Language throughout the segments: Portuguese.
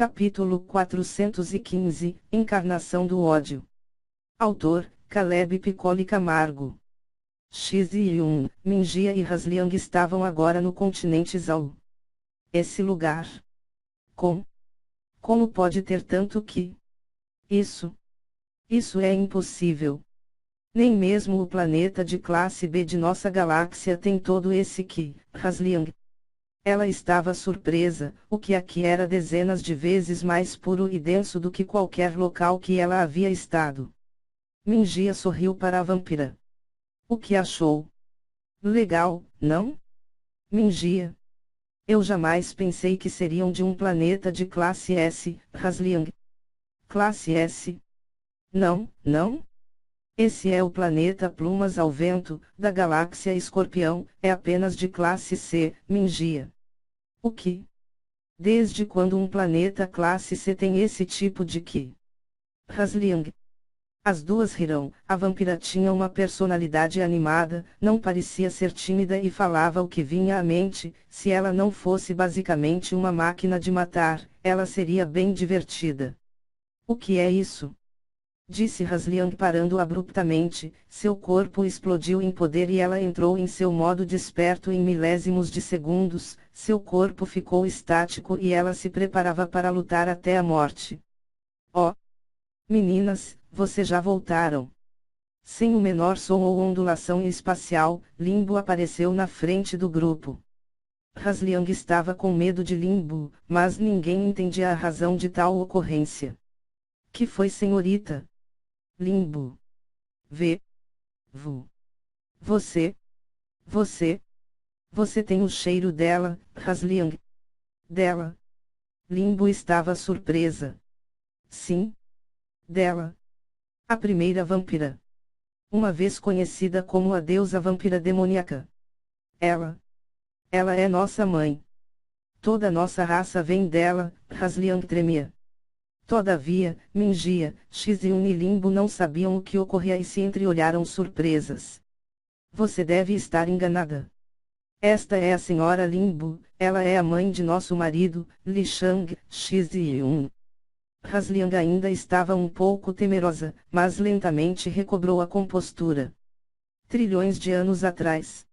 Capítulo 415, Encarnação do ódio. Autor, Caleb Piccoli Camargo. X-Yun, Minjia e Hasliang estavam agora no continente Zhao. Esse lugar. Como pode ter tanto que? Isso é impossível. Nem mesmo o planeta de classe B de nossa galáxia tem todo esse que, Hasliang. Ela estava surpresa, o que aqui era dezenas de vezes mais puro e denso do que qualquer local que ela havia estado. Minjia sorriu para a vampira. O que achou? Legal, não? Minjia. Eu jamais pensei que seriam de um planeta de classe S, Hasliang. Classe S? Não. Esse é o planeta Plumas ao Vento, da galáxia Escorpião, é apenas de classe C, Minjia. O que? Desde quando um planeta classe C tem esse tipo de que? Hasliang. As duas riram. A vampira tinha uma personalidade animada, não parecia ser tímida e falava o que vinha à mente. Se ela não fosse basicamente uma máquina de matar, ela seria bem divertida. O que é isso? Disse Hasliang parando abruptamente. Seu corpo explodiu em poder e ela entrou em seu modo desperto em milésimos de segundos. Seu corpo ficou estático e ela se preparava para lutar até a morte. Oh! Meninas, vocês já voltaram. Sem o menor som ou ondulação espacial, Limbo apareceu na frente do grupo. Hasliang estava com medo de Limbo, mas ninguém entendia a razão de tal ocorrência. Que foi, senhorita? Limbo. Você tem o cheiro dela, Hasliang. Dela. Limbo estava surpresa. Sim. Dela. A primeira vampira. Uma vez conhecida como a deusa vampira demoníaca. Ela é nossa mãe. Toda nossa raça vem dela, Hasliang tremia. Todavia, Minjia, X-Yun e Limbo não sabiam o que ocorria e se entreolharam surpresas. Você deve estar enganada. Esta é a senhora Limbo, ela é a mãe de nosso marido, Li Shang, X-Yun. Hasliang ainda estava um pouco temerosa, mas lentamente recobrou a compostura. Trilhões de anos atrás.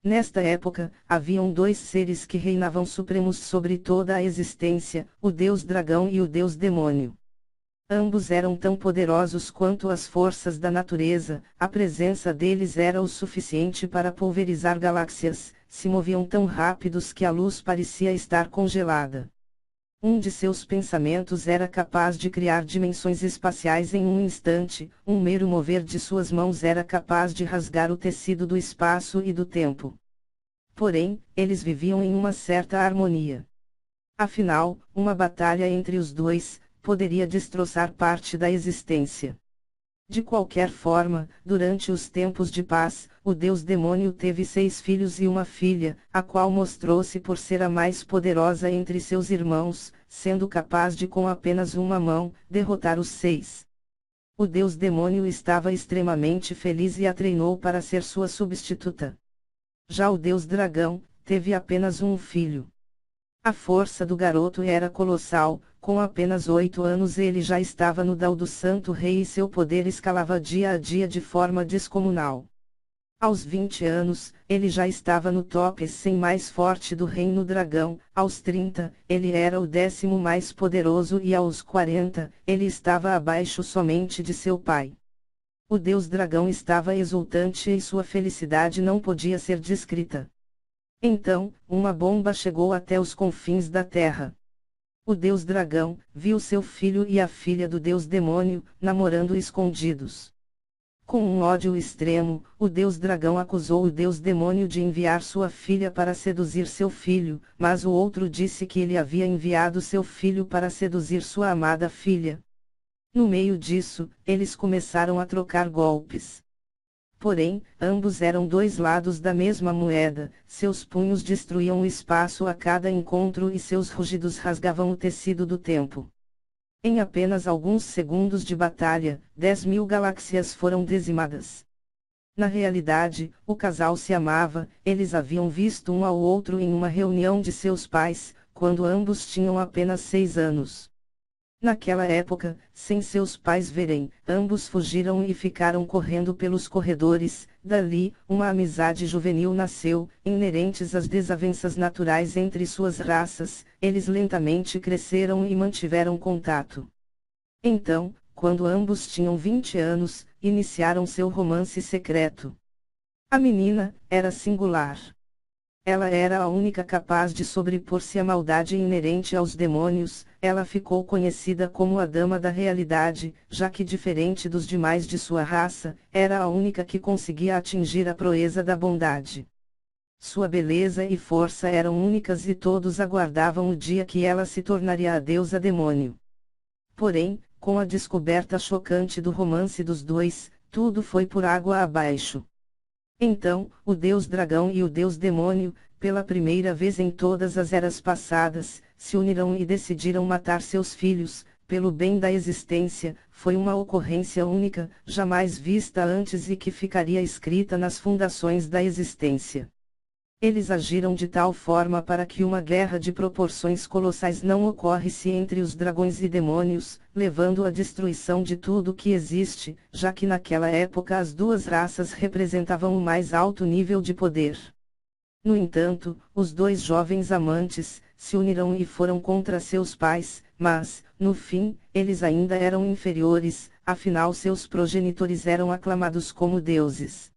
Nesta época, haviam dois seres que reinavam supremos sobre toda a existência, o deus dragão e o deus demônio. Ambos eram tão poderosos quanto as forças da natureza, a presença deles era o suficiente para pulverizar galáxias, se moviam tão rápidos que a luz parecia estar congelada. Um de seus pensamentos era capaz de criar dimensões espaciais em um instante, um mero mover de suas mãos era capaz de rasgar o tecido do espaço e do tempo. Porém, eles viviam em uma certa harmonia. Afinal, uma batalha entre os dois poderia destroçar parte da existência. De qualquer forma, durante os tempos de paz, o deus demônio teve 6 filhos e uma filha, a qual mostrou-se por ser a mais poderosa entre seus irmãos, sendo capaz de com apenas uma mão, derrotar os 6. O deus demônio estava extremamente feliz e a treinou para ser sua substituta. Já o deus dragão, teve apenas um filho. A força do garoto era colossal, com apenas 8 anos ele já estava no Dao do Santo Rei e seu poder escalava dia a dia de forma descomunal. Aos 20 anos, ele já estava no top 100 mais forte do Reino Dragão, aos 30, ele era o 10º mais poderoso e aos 40, ele estava abaixo somente de seu pai. O Deus Dragão estava exultante e sua felicidade não podia ser descrita. Então, uma bomba chegou até os confins da Terra. O Deus Dragão viu seu filho e a filha do Deus Demônio namorando escondidos. Com um ódio extremo, o Deus Dragão acusou o Deus Demônio de enviar sua filha para seduzir seu filho, mas o outro disse que ele havia enviado seu filho para seduzir sua amada filha. No meio disso, eles começaram a trocar golpes. Porém, ambos eram dois lados da mesma moeda, seus punhos destruíam o espaço a cada encontro e seus rugidos rasgavam o tecido do tempo. Em apenas alguns segundos de batalha, 10.000 galáxias foram dizimadas. Na realidade, o casal se amava, eles haviam visto um ao outro em uma reunião de seus pais, quando ambos tinham apenas 6 anos. Naquela época, sem seus pais verem, ambos fugiram e ficaram correndo pelos corredores. Dali, uma amizade juvenil nasceu, inerentes às desavenças naturais entre suas raças. Eles lentamente cresceram e mantiveram contato. Então, quando ambos tinham 20 anos, iniciaram seu romance secreto. A menina era singular. Ela era a única capaz de sobrepor-se à maldade inerente aos demônios. Ela ficou conhecida como a Dama da Realidade, já que, diferente dos demais de sua raça, era a única que conseguia atingir a proeza da bondade. Sua beleza e força eram únicas e todos aguardavam o dia que ela se tornaria a deusa demônio. Porém, com a descoberta chocante do romance dos dois, tudo foi por água abaixo. Então, o deus dragão e o deus demônio, pela primeira vez em todas as eras passadas, se uniram e decidiram matar seus filhos, pelo bem da existência. Foi uma ocorrência única, jamais vista antes e que ficaria escrita nas fundações da existência. Eles agiram de tal forma para que uma guerra de proporções colossais não ocorresse entre os dragões e demônios, levando à destruição de tudo que existe, já que naquela época as duas raças representavam o mais alto nível de poder. No entanto, os dois jovens amantes se uniram e foram contra seus pais, mas, no fim, eles ainda eram inferiores, afinal seus progenitores eram aclamados como deuses.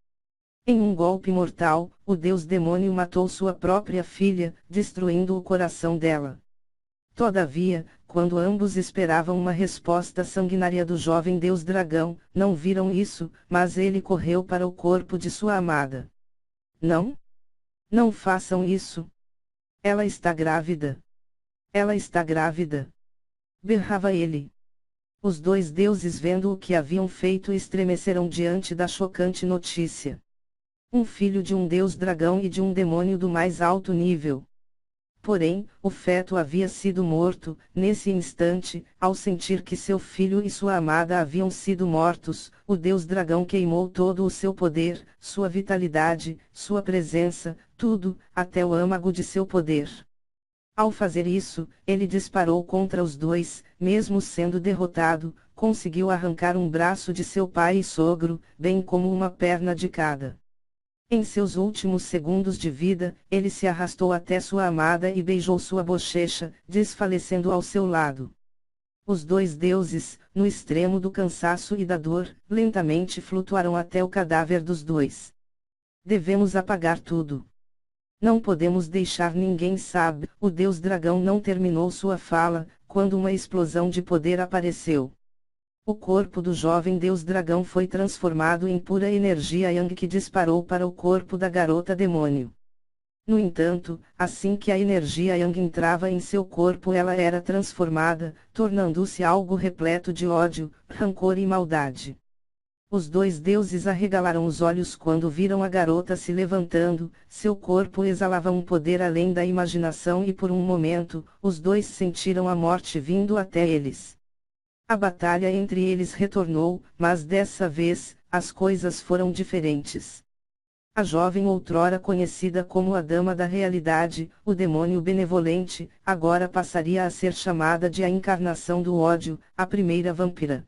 Em um golpe mortal, o deus demônio matou sua própria filha, destruindo o coração dela. Todavia, quando ambos esperavam uma resposta sanguinária do jovem deus dragão, não viram isso, mas ele correu para o corpo de sua amada. Não? Não façam isso. Ela está grávida. Ela está grávida. Berrava ele. Os dois deuses, vendo o que haviam feito, estremeceram diante da chocante notícia. Um filho de um deus dragão e de um demônio do mais alto nível. Porém, o feto havia sido morto. Nesse instante, ao sentir que seu filho e sua amada haviam sido mortos, o deus dragão queimou todo o seu poder, sua vitalidade, sua presença, tudo, até o âmago de seu poder. Ao fazer isso, ele disparou contra os dois. Mesmo sendo derrotado, conseguiu arrancar um braço de seu pai e sogro, bem como uma perna de cada. Em seus últimos segundos de vida, ele se arrastou até sua amada e beijou sua bochecha, desfalecendo ao seu lado. Os dois deuses, no extremo do cansaço e da dor, lentamente flutuaram até o cadáver dos dois. Devemos apagar tudo. Não podemos deixar ninguém saber. O deus dragão não terminou sua fala, quando uma explosão de poder apareceu. O corpo do jovem deus dragão foi transformado em pura energia Yang que disparou para o corpo da garota demônio. No entanto, assim que a energia Yang entrava em seu corpo, ela era transformada, tornando-se algo repleto de ódio, rancor e maldade. Os dois deuses arregalaram os olhos quando viram a garota se levantando. Seu corpo exalava um poder além da imaginação e por um momento, os dois sentiram a morte vindo até eles. A batalha entre eles retornou, mas dessa vez, as coisas foram diferentes. A jovem outrora conhecida como a Dama da Realidade, o demônio benevolente, agora passaria a ser chamada de a encarnação do ódio, a primeira vampira.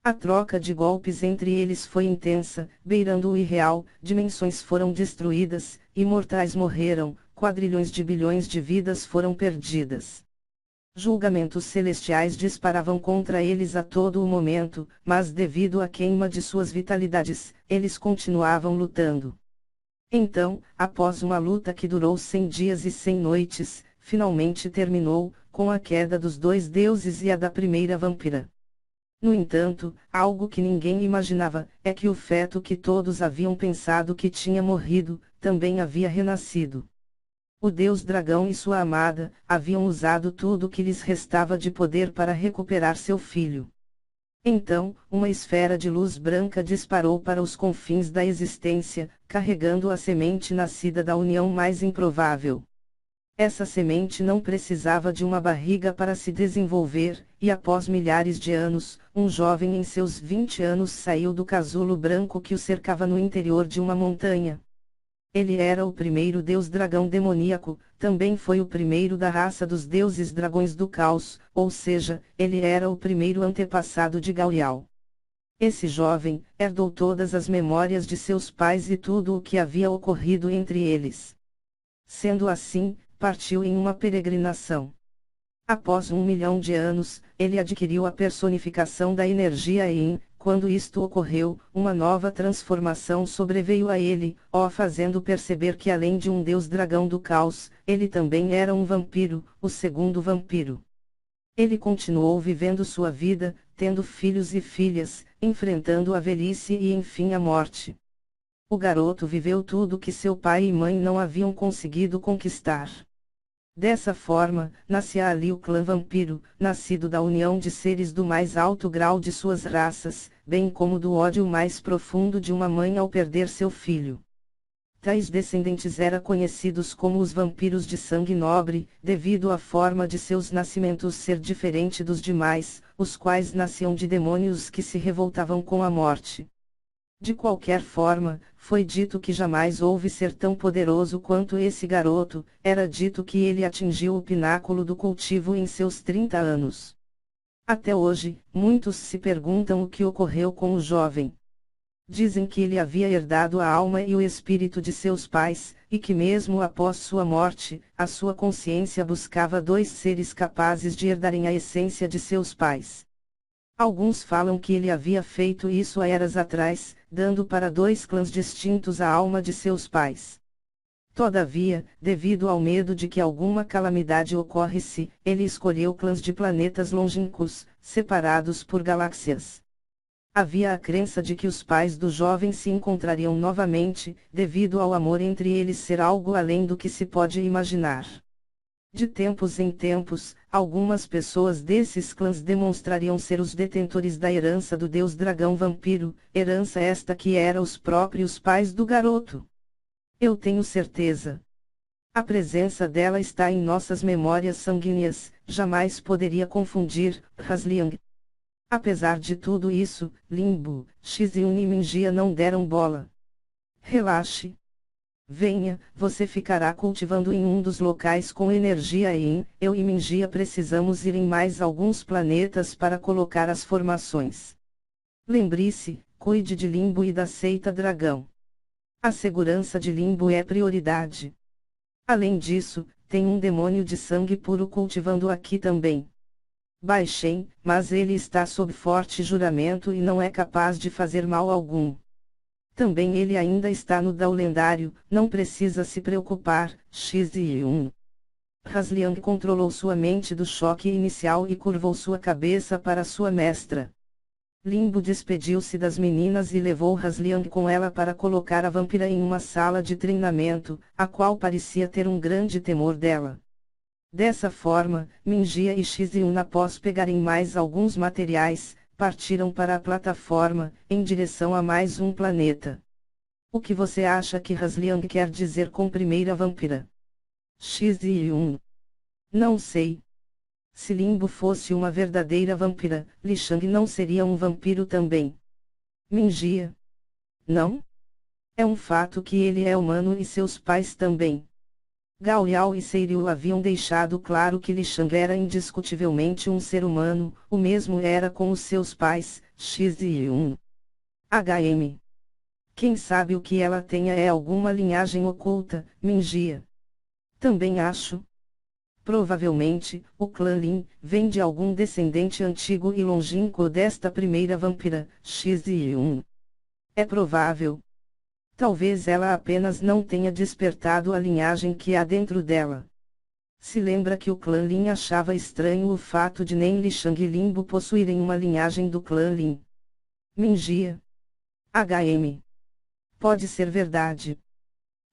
A troca de golpes entre eles foi intensa, beirando o irreal. Dimensões foram destruídas, imortais morreram, quadrilhões de bilhões de vidas foram perdidas. Julgamentos celestiais disparavam contra eles a todo o momento, mas devido à queima de suas vitalidades, eles continuavam lutando. Então, após uma luta que durou 100 dias e 100 noites, finalmente terminou, com a queda dos dois deuses e a da primeira vampira. No entanto, algo que ninguém imaginava, é que o feto que todos haviam pensado que tinha morrido, também havia renascido. O deus dragão e sua amada, haviam usado tudo o que lhes restava de poder para recuperar seu filho. Então, uma esfera de luz branca disparou para os confins da existência, carregando a semente nascida da união mais improvável. Essa semente não precisava de uma barriga para se desenvolver, e após milhares de anos, um jovem em seus 20 anos saiu do casulo branco que o cercava no interior de uma montanha. Ele era o primeiro deus dragão demoníaco, também foi o primeiro da raça dos deuses dragões do caos, ou seja, ele era o primeiro antepassado de Gaolial. Esse jovem herdou todas as memórias de seus pais e tudo o que havia ocorrido entre eles. Sendo assim, partiu em uma peregrinação. Após 1 milhão de anos, ele adquiriu a personificação da energia e, quando isto ocorreu, uma nova transformação sobreveio a ele, fazendo perceber que além de um deus dragão do caos, ele também era um vampiro, o segundo vampiro. Ele continuou vivendo sua vida, tendo filhos e filhas, enfrentando a velhice e enfim a morte. O garoto viveu tudo que seu pai e mãe não haviam conseguido conquistar. Dessa forma, nascia ali o clã vampiro, nascido da união de seres do mais alto grau de suas raças, bem como do ódio mais profundo de uma mãe ao perder seu filho. Tais descendentes eram conhecidos como os vampiros de sangue nobre, devido à forma de seus nascimentos ser diferente dos demais, os quais nasciam de demônios que se revoltavam com a morte. De qualquer forma, foi dito que jamais houve ser tão poderoso quanto esse garoto, era dito que ele atingiu o pináculo do cultivo em seus 30 anos. Até hoje, muitos se perguntam o que ocorreu com o jovem. Dizem que ele havia herdado a alma e o espírito de seus pais, e que mesmo após sua morte, a sua consciência buscava dois seres capazes de herdarem a essência de seus pais. Alguns falam que ele havia feito isso há eras atrás, dando para dois clãs distintos a alma de seus pais. Todavia, devido ao medo de que alguma calamidade ocorresse, ele escolheu clãs de planetas longínquos, separados por galáxias. Havia a crença de que os pais do jovem se encontrariam novamente, devido ao amor entre eles ser algo além do que se pode imaginar. De tempos em tempos, algumas pessoas desses clãs demonstrariam ser os detentores da herança do deus dragão vampiro, herança esta que era os próprios pais do garoto. Eu tenho certeza. A presença dela está em nossas memórias sanguíneas, jamais poderia confundir, Hasliang. Apesar de tudo isso, Limbo, Xiziun e Mingia não deram bola. Relaxe. Venha, você ficará cultivando em um dos locais com energia e eu e Mingia precisamos ir em mais alguns planetas para colocar as formações. Lembre-se, cuide de Limbo e da seita dragão. A segurança de Limbo é prioridade. Além disso, tem um demônio de sangue puro cultivando aqui também. Baixem, mas ele está sob forte juramento e não é capaz de fazer mal algum. Também ele ainda está no Dao lendário, não precisa se preocupar, Xiziun. Hasliang controlou sua mente do choque inicial e curvou sua cabeça para sua mestra. Limbo despediu-se das meninas e levou Hasliang com ela para colocar a vampira em uma sala de treinamento, a qual parecia ter um grande temor dela. Dessa forma, Mingia e Xiziun após pegarem mais alguns materiais, partiram para a plataforma, em direção a mais um planeta. O que você acha que Hasliang quer dizer com primeira vampira? Xiziun. Não sei. Se Limbo fosse uma verdadeira vampira, Lishang não seria um vampiro também. Mingia. Não? É um fato que ele é humano e seus pais também. Gaolial e Seiriu haviam deixado claro que Lishang era indiscutivelmente um ser humano, o mesmo era com os seus pais, Xiziun. HM. Quem sabe o que ela tenha é alguma linhagem oculta, Mingia. Também acho. Provavelmente, o clã Lin vem de algum descendente antigo e longínquo desta primeira vampira, Xiziun. É provável. Talvez ela apenas não tenha despertado a linhagem que há dentro dela. Se lembra que o clã Lin achava estranho o fato de nem Lishang e Limbo possuírem uma linhagem do clã Lin. Mingia. HM. Pode ser verdade.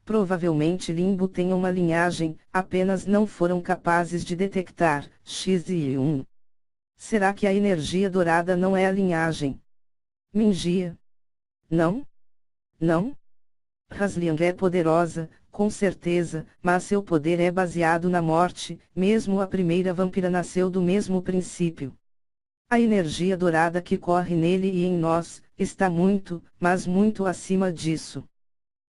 Provavelmente Limbo tenha uma linhagem, apenas não foram capazes de detectar, Xiziun. Será que a energia dourada não é a linhagem? Mingia. Não? Não? Hasliang é poderosa, com certeza, mas seu poder é baseado na morte, mesmo a primeira vampira nasceu do mesmo princípio. A energia dourada que corre nele e em nós, está muito, mas muito acima disso.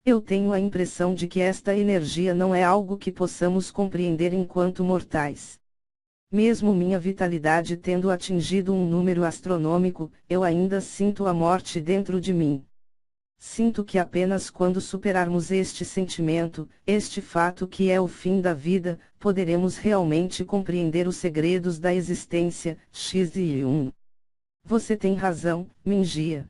Eu tenho a impressão de que esta energia não é algo que possamos compreender enquanto mortais. Mesmo minha vitalidade tendo atingido um número astronômico, eu ainda sinto a morte dentro de mim. Sinto que apenas quando superarmos este sentimento, este fato que é o fim da vida, poderemos realmente compreender os segredos da existência. X e 1. Você tem razão, Mingia.